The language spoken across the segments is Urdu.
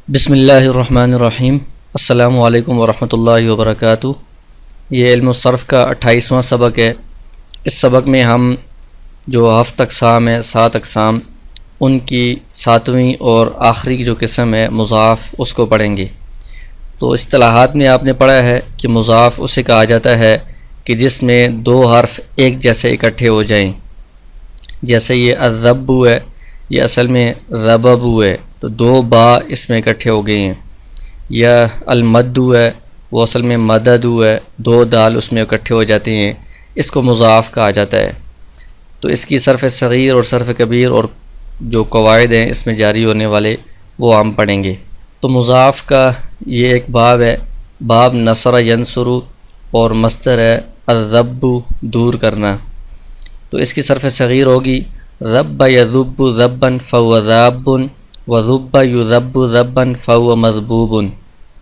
بسم اللہ الرحمن الرحیم۔ السلام علیکم ورحمۃ اللہ وبرکاتہ۔ یہ علم الصرف کا 28واں سبق ہے۔ اس سبق میں ہم جو 7 اقسام ہیں 7 اقسام، ان کی 7ویں اور آخری کی جو قسم ہے مضاف، اس کو پڑھیں گے۔ تو اصطلاحات میں آپ نے پڑھا ہے کہ مضاف اسے کہا جاتا ہے کہ جس میں 2 حرف ایک جیسے اکٹھے ہو جائیں، جیسے یہ الرب ہے، یہ اصل میں ربب ہے، تو 2 با اس میں اکٹھے ہو گئے ہیں۔ یا المد ہے، وہ اصل میں مدد ہے، 2 دال اس میں اکٹھے ہو جاتے ہیں، اس کو مضاف کہا جاتا ہے۔ تو اس کی صرف صغیر اور صرف کبیر اور جو قواعد ہیں اس میں جاری ہونے والے، وہ ہم پڑھیں گے۔ تو مضاف کا یہ ایک باب ہے، باب نصر ینصر، اور مصدر ہے الرب، دور کرنا۔ تو اس کی صرف صغیر ہوگی رب یذب ذبا فهو ذاب وذب یذب ذبا فهو مذبوب،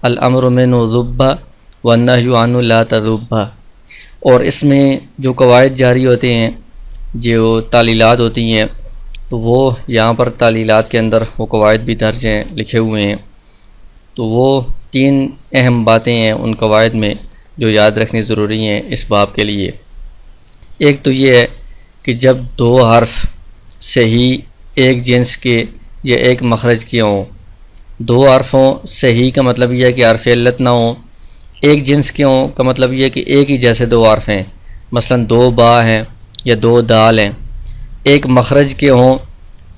الامر منه ذب والنهی عنه لا تذب۔ اور اس میں جو قواعد جاری ہوتے ہیں، جو تعلیلات ہوتی ہیں، تو وہ یہاں پر تعلیلات کے اندر وہ قواعد بھی درج ہیں، لکھے ہوئے ہیں۔ تو وہ 3 اہم باتیں ہیں ان قواعد میں جو یاد رکھنی ضروری ہیں اس باب کے لیے۔ ایک تو یہ ہے کہ جب 2 حرف صحیح ایک جنس کے یا ایک مخرج کے ہوں، 2 حرفوں صحیح کا مطلب یہ ہے کہ حرف علت نہ ہوں، ایک جنس کے ہوں کا مطلب یہ ہے کہ ایک ہی جیسے 2 حرف ہیں، مثلا 2 با ہیں یا 2 دال ہیں۔ ایک مخرج کے ہوں،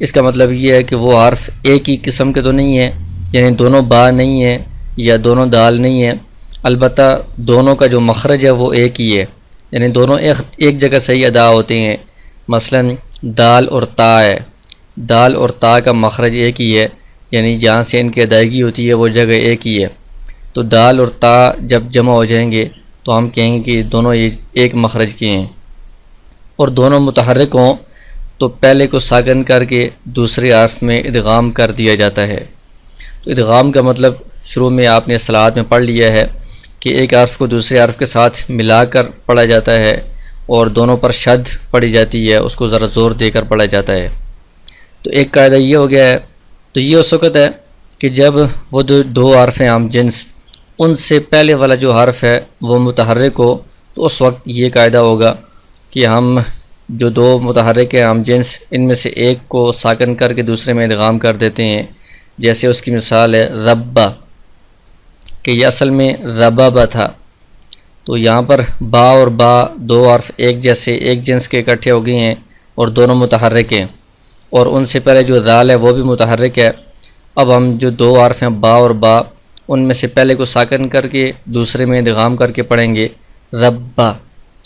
اس کا مطلب یہ ہے کہ وہ حرف ایک ہی قسم کے تو نہیں ہیں، یعنی دونوں با نہیں ہیں یا دونوں دال نہیں ہیں، البتہ دونوں کا جو مخرج ہے وہ ایک ہی ہے، یعنی دونوں ایک جگہ صحیح ادا ہوتے ہیں۔ مثلا دال اور تا ہے، دال اور تا کا مخرج ایک ہی ہے، یعنی جہاں سے ان کی ادائیگی ہوتی ہے وہ جگہ ایک ہی ہے۔ تو دال اور تا جب جمع ہو جائیں گے تو ہم کہیں گے کہ دونوں ایک مخرج کے ہیں۔ اور دونوں متحرک ہوں تو پہلے کو ساکن کر کے دوسرے حرف میں ادغام کر دیا جاتا ہے۔ تو ادغام کا مطلب شروع میں آپ نے اصطلاحات میں پڑھ لیا ہے کہ ایک حرف کو دوسرے حرف کے ساتھ ملا کر پڑھا جاتا ہے، اور دونوں پر شد پڑھی جاتی ہے، اس کو ذرا زور دے کر پڑھا جاتا ہے۔ تو ایک قاعدہ یہ ہو گیا ہے۔ تو یہ اس وقت ہے کہ جب وہ 2 حرف ہیں عام جنس، ان سے پہلے والا جو حرف ہے وہ متحرک ہو، تو اس وقت یہ قاعدہ ہوگا کہ ہم جو 2 متحرک ہیں عام جنس، ان میں سے ایک کو ساکن کر کے دوسرے میں ادغام کر دیتے ہیں۔ جیسے اس کی مثال ہے ربا، کہ یہ اصل میں ربابا تھا، تو یہاں پر با اور با 2 حرف ایک جیسے ایک جنس کے اکٹھے ہو گئے ہیں اور دونوں متحرک ہیں، اور ان سے پہلے جو ذال ہے وہ بھی متحرک ہے۔ اب ہم جو 2 حرف ہیں با اور با، ان میں سے پہلے کو ساکن کر کے دوسرے میں ادغام کر کے پڑھیں گے ربا،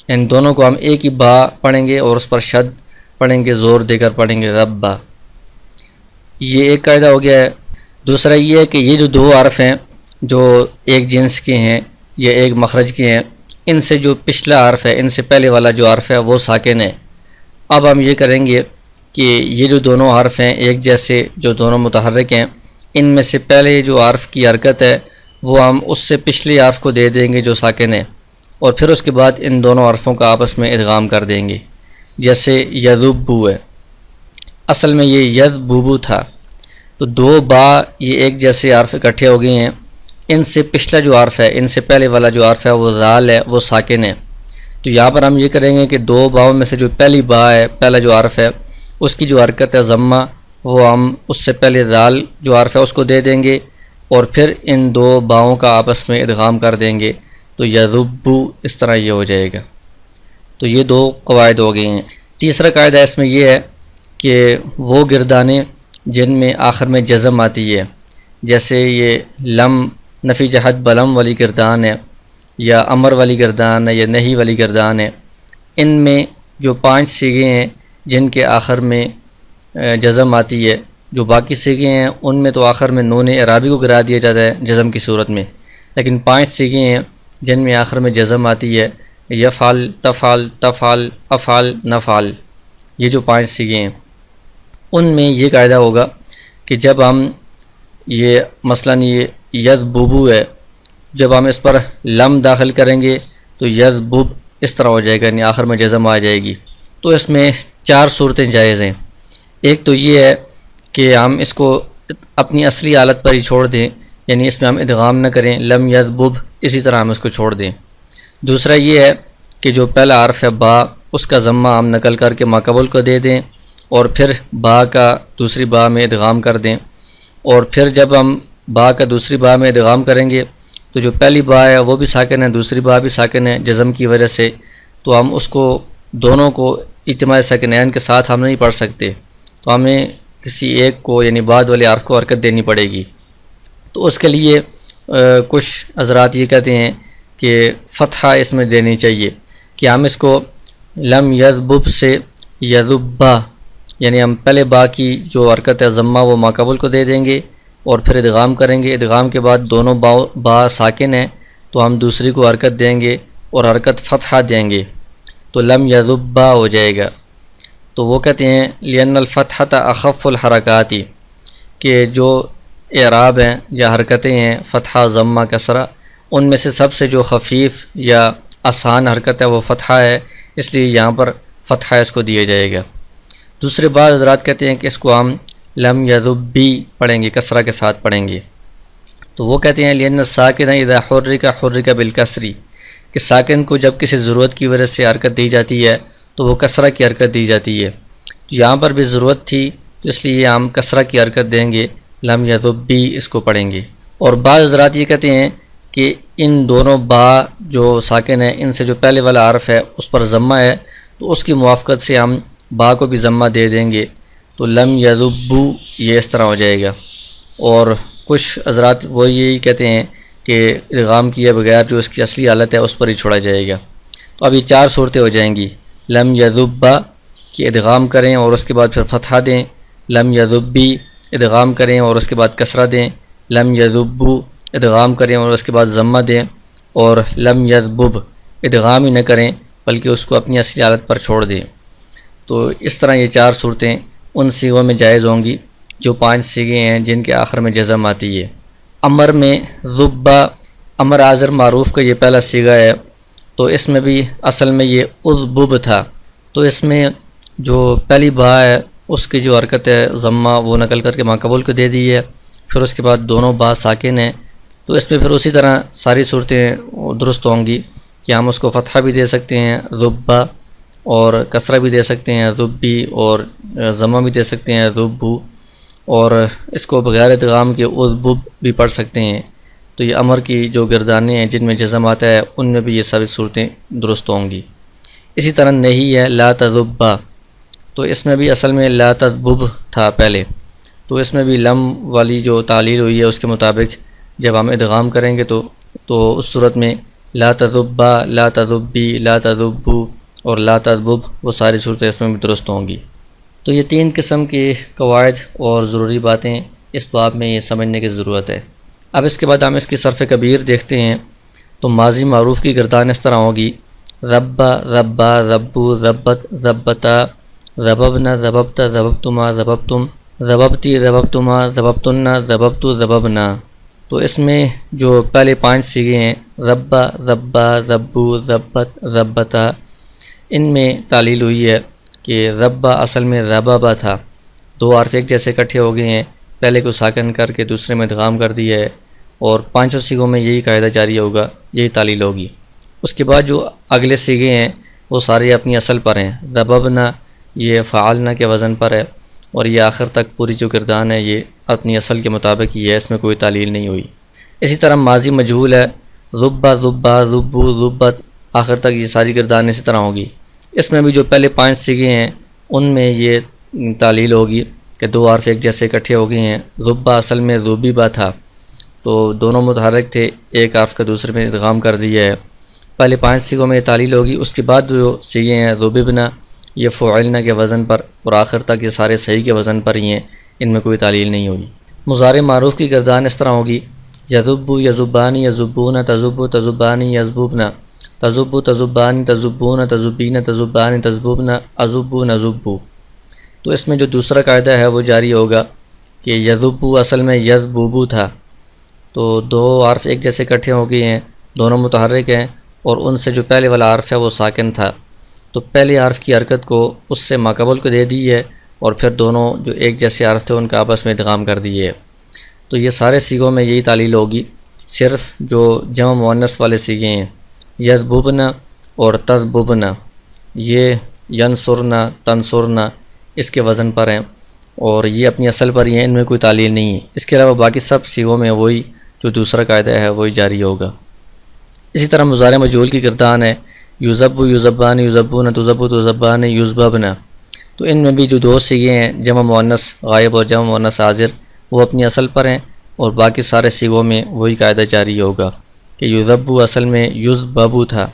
ان دونوں کو ہم ایک ہی با پڑھیں گے اور اس پر شد پڑھیں گے، زور دے کر پڑھیں گے ربا۔ یہ ایک قاعدہ ہو گیا ہے۔ دوسرا یہ ہے کہ یہ جو 2 حرف ہیں جو ایک جنس کے ہیں یا ایک مخرج کے ہیں، ان سے جو پچھلا حرف ہے، ان سے پہلے والا جو حرف ہے وہ ساکن ہے۔ اب ہم یہ کریں گے کہ یہ جو دونوں حرف ہیں ایک جیسے جو دونوں متحرک ہیں، ان میں سے پہلے جو حرف کی حرکت ہے وہ ہم اس سے پچھلے حرف کو دے دیں گے جو ساکن ہے، اور پھر اس کے بعد ان دونوں حرفوں کا آپس میں ادغام کر دیں گے۔ جیسے یذبو ہے، اصل میں یہ یذبوبو تھا، تو 2 با یہ ایک جیسے حرف اکٹھے ہو گئے ہیں، ان سے پچھلا جو حرف ہے، ان سے پہلے والا جو حرف ہے وہ ذال ہے، وہ ساکن ہے۔ تو یہاں پر ہم یہ کریں گے کہ 2 باؤں میں سے جو پہلی با ہے، پہلا جو حرف ہے، اس کی جو حرکت ہے ضمہ، وہ ہم اس سے پہلے ذال جو حرف ہے اس کو دے دیں گے، اور پھر ان 2 باؤں کا آپس میں ادغام کر دیں گے، تو یذبو اس طرح یہ ہو جائے گا۔ تو یہ 2 قواعد ہو گئے ہیں۔ تیسرا قاعدہ اس میں یہ ہے کہ وہ گردانیں جن میں آخر میں جزم آتی ہے، جیسے یہ لم نفی جہت بلم والی گردان ہے، یا امر والی گردان ہے، یا نہیں والی گردان ہے، ان میں جو 5 صیغے ہیں جن کے آخر میں جزم آتی ہے، جو باقی صیغے ہیں ان میں تو آخر میں نون اعرابی کو گرا دیا جاتا ہے جزم کی صورت میں، لیکن 5 صیغے ہیں جن میں آخر میں جزم آتی ہے، یفعل، تفعل، تفعل، افعل، نفعل، یہ جو 5 صیغے ہیں ان میں یہ قاعدہ ہوگا کہ جب ہم یہ مثلاً یہ یذبوبو ہے، جب ہم اس پر لم داخل کریں گے تو یذبوب اس طرح ہو جائے گا، یعنی آخر میں جزم آ جائے گی۔ تو اس میں 4 صورتیں جائز ہیں۔ ایک تو یہ ہے کہ ہم اس کو اپنی اصلی حالت پر ہی چھوڑ دیں، یعنی اس میں ہم ادغام نہ کریں، لم یذبب اسی طرح ہم اس کو چھوڑ دیں۔ دوسرا یہ ہے کہ جو پہلا حرف ہے با، اس کا ضمہ ہم نقل کر کے ماقبل کو دے دیں اور پھر با کا دوسری با میں ادغام کر دیں، اور پھر جب ہم با کا دوسری با میں ادغام کریں گے تو جو پہلی با ہے وہ بھی ساکن ہے، دوسری با بھی ساکن ہے جزم کی وجہ سے، تو ہم اس کو دونوں کو اجتماع ساکنین کے ساتھ ہم نہیں پڑھ سکتے، تو ہمیں کسی ایک کو یعنی بعد والے حرف کو حرکت دینی پڑے گی۔ تو اس کے لیے کچھ حضرات یہ کہتے ہیں کہ فتحہ اس میں دینی چاہیے، کہ ہم اس کو لم یذبب سے یذبا، یعنی ہم پہلے با کی جو حرکت ہے ضمہ وہ ماقبل کو دے دیں گے اور پھر ادغام کریں گے، ادغام کے بعد دونوں با ساکن ہیں تو ہم دوسری کو حرکت دیں گے اور حرکت فتحہ دیں گے تو لم یذبا ہو جائے گا۔ تو وہ کہتے ہیں لأن الفتحۃ اخف الحرکات، کہ جو اعراب ہیں یا حرکتیں ہیں فتحہ ضمہ کسرہ، ان میں سے سب سے جو خفیف یا آسان حرکت ہے وہ فتحہ ہے، اس لیے یہاں پر فتحہ اس کو دیا جائے گا۔ دوسرے بعض حضرات کہتے ہیں کہ اس کو ہم لم یذبی پڑھیں گے، کسرہ کے ساتھ پڑھیں گے، تو وہ کہتے ہیں لأن الساکن اذا حرک بالکسر، کہ ساکن کو جب کسی ضرورت کی وجہ سے حرکت دی جاتی ہے تو وہ کسرہ کی حرکت دی جاتی ہے، یہاں پر بھی ضرورت تھی تو اس لیے ہم کسرہ کی حرکت دیں گے، لم یذبی اس کو پڑھیں گے۔ اور بعض حضرات یہ کہتے ہیں کہ ان دونوں با جو ساکن ہیں ان سے جو پہلے والا حرف ہے اس پر ضمہ ہے تو اس کی موافقت سے ہم با کو بھی ضمہ دے دیں گے، تو لم یذبو یہ اس طرح ہو جائے گا۔ اور کچھ حضرات وہ یہی کہتے ہیں کہ ادغام کیے بغیر جو اس کی اصلی حالت ہے اس پر ہی چھوڑا جائے گا۔ تو اب یہ چار صورتیں ہو جائیں گی، لم یذبا کہ ادغام کریں اور اس کے بعد پھر فتحہ دیں، لم یذبی ادغام کریں اور اس کے بعد کسرہ دیں، لم یذبو ادغام کریں اور اس کے بعد ضمہ دیں، اور لم یذبب ادغام ہی نہ کریں بلکہ اس کو اپنی اصلی حالت پر چھوڑ دیں۔ تو اس طرح یہ چار صورتیں ان صیغوں میں جائز ہوں گی جو 5 صیغے ہیں جن کے آخر میں جزم آتی ہے۔ امر میں ذبا، امر حاضر معروف کا یہ پہلا صیغہ ہے، تو اس میں بھی اصل میں یہ اذبب تھا، تو اس میں جو پہلی با ہے اس کی جو حرکت ہے ضمہ وہ نقل کر کے ماقبول کو دے دی ہے، پھر اس کے بعد دونوں با ساکن ہیں، تو اس میں پھر اسی طرح ساری صورتیں درست ہوں گی کہ ہم اس کو فتحہ بھی دے سکتے ہیں ذبا، اور کسرہ بھی دے سکتے ہیں ذبی، اور ضمہ بھی دے سکتے ہیں ذبو، اور اس کو بغیر ادغام کے اذبب بھی پڑھ سکتے ہیں۔ تو یہ امر کی جو گردانیں ہیں جن میں جزم آتا ہے ان میں بھی یہ ساری صورتیں درست ہوں گی۔ اسی طرح نہیں ہے لا تذبا، تو اس میں بھی اصل میں لا تذبب تھا پہلے، تو اس میں بھی لم والی جو تعلیل ہوئی ہے اس کے مطابق جب ہم ادغام کریں گے تو اس صورت میں لا تذبا، لا تذبی، لا تذبو اور لا تذبب وہ ساری صورتیں اس میں بھی درست ہوں گی۔ تو یہ 3 قسم کے قواعد اور ضروری باتیں اس باب میں یہ سمجھنے کی ضرورت ہے۔ اب اس کے بعد ہم اس کی صرف کبیر دیکھتے ہیں، تو ماضی معروف کی گردان اس طرح ہوگی ربا، ربا، ربو، ربت، ربتا، رببنا، رببتا، رببتما، رببتم، رببتی، رببتما، رببتنا، رببتو، رببنا۔ تو اس میں جو پہلے 5 صیغے ہیں ربا، ربا، ربو، ربت، ربتا، ان میں تعلیل ہوئی ہے کہ ربا اصل میں ربابا تھا، 2 حرف ایک جیسے اکٹھے ہو گئے ہیں، پہلے کو ساکن کر کے دوسرے میں ادغام کر دیا ہے، اور 5 صیغوں میں یہی قاعدہ جاری ہوگا، یہی تعلیل ہوگی۔ اس کے بعد جو اگلے صیغے ہیں وہ سارے اپنی اصل پر ہیں، رببنا یہ فعلنا کے وزن پر ہے، اور یہ آخر تک پوری جو گردان ہے یہ اپنی اصل کے مطابق ہی ہے، اس میں کوئی تعلیل نہیں ہوئی۔ اسی طرح ماضی مجہول ہے ذبا، ذبا، ذبو، ذبت، آخر تک یہ ساری گردان اسی طرح ہوگی۔ اس میں بھی جو پہلے 5 صیغے ہیں ان میں یہ تعلیل ہوگی کہ 2 حرف ایک جیسے اکٹھے ہو گئے ہیں، ذبا اصل میں ذوبیبا تھا، تو دونوں متحرک تھے، ایک حرف کا دوسرے میں ادغام کر دیا ہے، پہلے 5 صیغوں میں یہ تعلیل ہوگی۔ اس کے بعد جو صیغے ہیں ذوببنا یہ فعلنا کے وزن پر، اور آخر تک یہ سارے صحیح کے وزن پر ہی ہیں، ان میں کوئی تعلیل نہیں ہوگی۔ مضارع معروف کی گردان اس طرح ہوگی یذبو، یذبانی، یذبون، تذبو، تذبانی، یذبوبنا، تذبو، تذبانی، تذبون، تذبین، تذبانی، تذبوبنا، اذبو، نذبو۔ تو اس میں جو دوسرا قاعدہ ہے وہ جاری ہوگا کہ یذبو اصل میں یذبوبو تھا، تو 2 حرف ایک جیسے اکٹھے ہو گئے ہیں، دونوں متحرک ہیں، اور ان سے جو پہلے والا حرف ہے وہ ساکن تھا، تو پہلے حرف کی حرکت کو اس سے ماقبل کو دے دی ہے، اور پھر دونوں جو ایک جیسے حرف تھے ان کا آپس میں ادغام کر دیے۔ تو یہ سارے سیغوں میں یہی تعلیل ہوگی، صرف جو جمع مؤنث والے سیغے ہیں یذببنا اور تذببنا، یہ ینصرنا تنصرنا اس کے وزن پر ہیں اور یہ اپنی اصل پر ہی ہیں، ان میں کوئی تعلیل نہیں ہے۔ اس کے علاوہ باقی سب سیغوں میں وہی جو دوسرا قاعدہ ہے وہی جاری ہوگا۔ اسی طرح مضارع مجہول کی گردان ہے یذب یذبان یذبون تذب تذبان یذببنا، تو ان میں بھی جو دو سیغے ہیں جمع مؤنث غائب اور جمع مؤنث حاضر وہ اپنی اصل پر ہیں، اور باقی سارے سیغوں میں وہی قاعدہ جاری ہوگا کہ یذبو اصل میں یذببو تھا،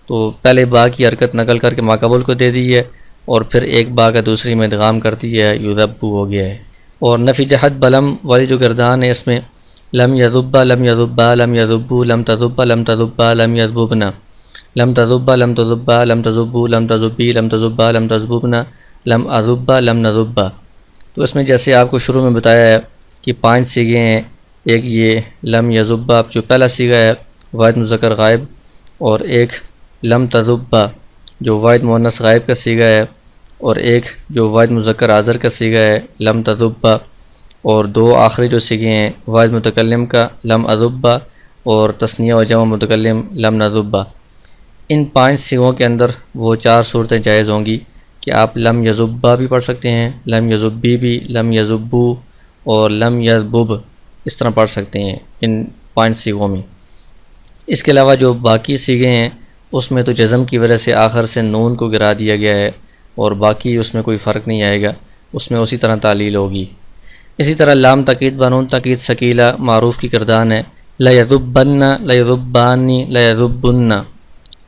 تو پہلے با کی حرکت نقل کر کے ماقبل کو دے دی ہے اور پھر ایک با کا دوسری میں ادغام کر دیا ہے، یذبو ہو گیا ہے۔ اور نفی جہت بلم والی جو گردان ہے اس میں لم یذبا لم یذبا لم یذبو لم تذبا لم تذبا لم یذببنا، لم تذبا لم تذبا لم تذبو لم تذبی لم تذبا لم تذببنا لم اذبا لم نذبا۔ تو اس میں جیسے آپ کو شروع میں بتایا ہے کہ 5 سیغے ہیں، ایک یہ لم یذبا جو پہلا سیغہ ہے واحد مذکر غائب، اور ایک لم تذبا جو واحد مؤنث غائب کا سیغہ ہے، اور ایک جو واحد مذکر حاضر کا سیغہ ہے لم تذبا، اور 2 آخری جو سیغے ہیں واحد متکلم کا لم اذبا اور تثنیہ و جمع متکلم لم نذبا۔ ان 5 سیغوں کے اندر وہ 4 صورتیں جائز ہوں گی کہ آپ لم یذبا بھی پڑھ سکتے ہیں، لم یذبی بھی، لم یذبو اور لم یذبب اس طرح پڑھ سکتے ہیں ان 5 سیغوں میں۔ اس کے علاوہ جو باقی سیغے ہیں اس میں تو جزم کی وجہ سے آخر سے نون کو گرا دیا گیا ہے اور باقی اس میں کوئی فرق نہیں آئے گا، اس میں اسی طرح تعلیل ہوگی۔ اسی طرح لام تاکید بنون تاکید ثقیلہ معروف کی گردان ہے لیذبن لیذبانی لیذبن،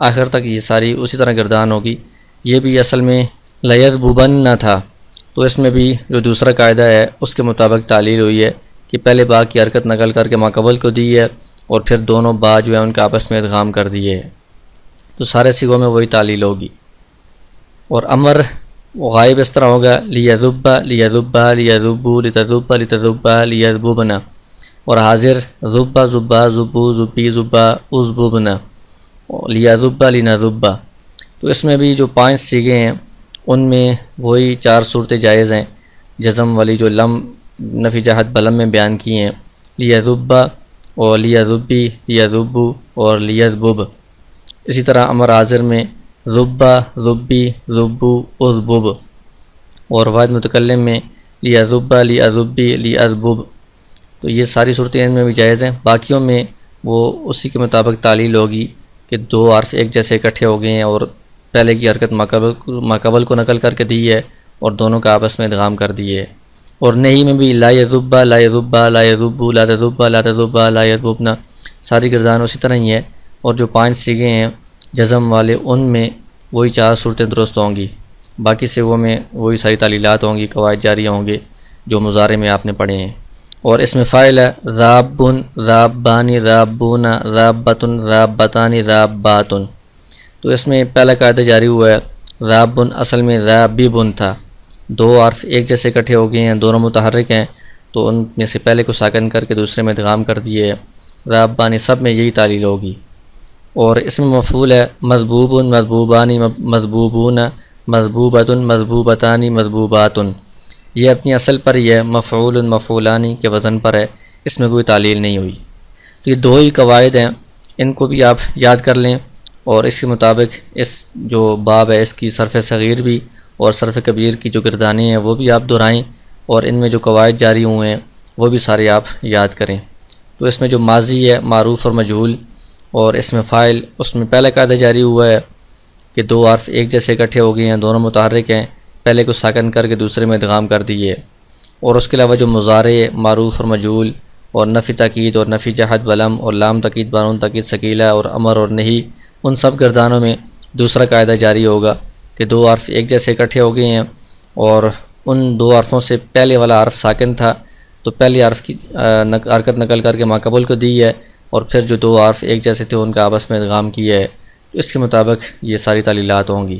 آخر تک یہ ساری اسی طرح گردان ہوگی۔ یہ بھی اصل میں لیذبن تھا، تو اس میں بھی جو دوسرا قاعدہ ہے اس کے مطابق تعلیل ہوئی ہے کہ پہلے با کی حرکت نقل کر کے ماقبل کو دی ہے اور پھر دونوں با جو ہے ان کا آپس میں ادغام کر دیے ہے، تو سارے سیغوں میں وہی تعلیل ہوگی۔ اور امر غائب اس طرح ہوگا لیذبا لیذبا لیذبو لتذبا لتذبا لیذببنا، اور حاضر ذبا ذبا ذبو ذبی ذبا اذببنا لیذبا لنذبا۔ تو اس میں بھی جو 5 سیغے ہیں ان میں وہی 4 صورتیں جائز ہیں جزم والی جو لم نفی جہت بلم میں بیان کی ہیں، لیذبا اور لیذبی لیذبو اور لیذبب۔ اسی طرح امر حاضر میں ذبا ذبی ذبو اذبب، اور واحد متکلم میں لیذبا لیذبی لیذبب، تو یہ ساری صورتیں ان میں بھی جائز ہیں۔ باقیوں میں وہ اسی کے مطابق تعلیل ہوگی کہ 2 حرف ایک جیسے اکٹھے ہو گئے ہیں اور پہلے کی حرکت ماقبل کو نقل کر کے دی ہے اور دونوں کا آپس میں ادغام کر دیے ہے۔ اور نہیں میں بھی لا یذبا لا یذبا لا یذبو لا تذبا لا تذبا لا یذببنا، ساری گردان اسی طرح ہی ہے، اور جو 5 سیغے ہیں جزم والے ان میں وہی 4 صورتیں درست ہوں گی، باقی سیغوں میں وہی ساری تعلیلات ہوں گی، قواعد جاری ہوں گے جو مضارع میں آپ نے پڑھے ہیں۔ اور اس میں فاعل ہے ذابن ذابانی ذابون ذابتن ذابتانی ذاباتن، تو اس میں پہلا قاعدہ جاری ہوا ہے ذابن اصل میں ذاببن تھا، 2 حرف ایک جیسے اکٹھے ہو گئے ہیں، دونوں متحرک ہیں، تو ان میں سے پہلے کو ساکن کر کے دوسرے میں ادغام کر دیے ہے، ذابانی سب میں یہی تعلیل ہوگی۔ اور اس میں مفعول ہے مذبوبن مذبوبانی مذبوبون مذبوبتن مذبوبتانی مذبوباتن، یہ اپنی اصل پر ہی ہے، مفعول مفعولانی کے وزن پر ہے، اس میں کوئی تعلیل نہیں ہوئی۔ تو یہ 2 ہی قواعد ہیں، ان کو بھی آپ یاد کر لیں، اور اس کے مطابق اس جو باب ہے اس کی صرف صغیر بھی اور صرف کبیر کی جو گردانیں ہیں وہ بھی آپ دہرائیں، اور ان میں جو قواعد جاری ہوئے ہیں وہ بھی سارے آپ یاد کریں۔ تو اس میں جو ماضی ہے معروف اور مجہول، اور اس میں فاعل، اس میں پہلا قاعدہ جاری ہوا ہے کہ 2 حرف ایک جیسے اکٹھے ہو گئے ہیں، دونوں متحرک ہیں، پہلے کو ساکن کر کے دوسرے میں ادغام کر دیے۔ اور اس کے علاوہ جو مضارع معروف اور مجہول اور نفی تاکید اور نفی جہت بلم اور لام تاکید بانون تاکید ثقیلہ اور امر اور نہیں، ان سب گردانوں میں دوسرا قاعدہ جاری ہوگا کہ 2 حرف ایک جیسے اکٹھے ہو گئے ہیں اور ان 2 حرفوں سے پہلے والا حرف ساکن تھا، تو پہلے حرف کی حرکت نقل کر کے ماقبل کو دی ہے، اور پھر جو 2 حرف ایک جیسے تھے ان کا آپس میں ادغام کیا ہے، تو اس کے مطابق یہ ساری تعلیلات ہوں گی۔